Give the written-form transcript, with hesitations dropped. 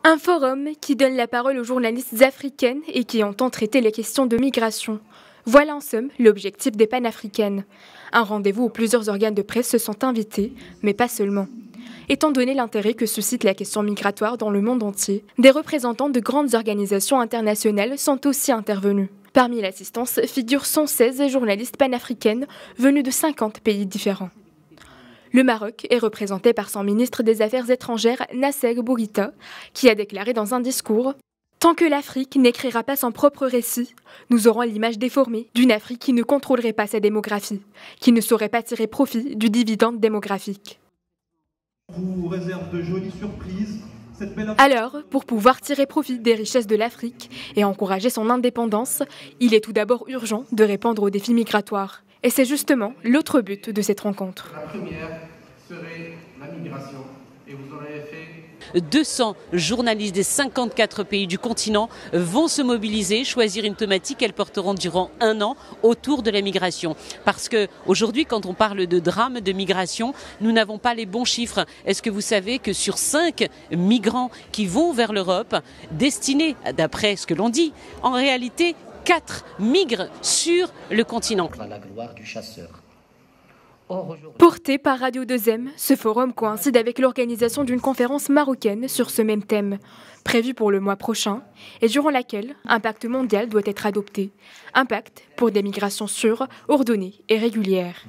Un forum qui donne la parole aux journalistes africaines et qui entend traiter les questions de migration. Voilà en somme l'objectif des Panafricaines. Un rendez-vous où plusieurs organes de presse se sont invités, mais pas seulement. Étant donné l'intérêt que suscite la question migratoire dans le monde entier, des représentants de grandes organisations internationales sont aussi intervenus. Parmi l'assistance figurent 116 journalistes panafricaines venus de 50 pays différents. Le Maroc est représenté par son ministre des Affaires étrangères, Nasser Bourita, qui a déclaré dans un discours « Tant que l'Afrique n'écrira pas son propre récit, nous aurons l'image déformée d'une Afrique qui ne contrôlerait pas sa démographie, qui ne saurait pas tirer profit du dividende démographique. » Vous réserve de jolies surprises. Alors, pour pouvoir tirer profit des richesses de l'Afrique et encourager son indépendance, il est tout d'abord urgent de répondre aux défis migratoires. Et c'est justement l'autre but de cette rencontre. La première serait la migration. Et vous en avez fait 200 journalistes des 54 pays du continent vont se mobiliser, choisir une thématique qu'elles porteront durant 1 an autour de la migration. Parce qu'aujourd'hui, quand on parle de drame de migration, nous n'avons pas les bons chiffres. Est-ce que vous savez que sur 5 migrants qui vont vers l'Europe, destinés, d'après ce que l'on dit, en réalité, 4 migrent sur le continent. La gloire du chasseur. Porté par Radio 2M, ce forum coïncide avec l'organisation d'une conférence marocaine sur ce même thème, prévue pour le mois prochain, et durant laquelle un pacte mondial doit être adopté. Un pacte pour des migrations sûres, ordonnées et régulières.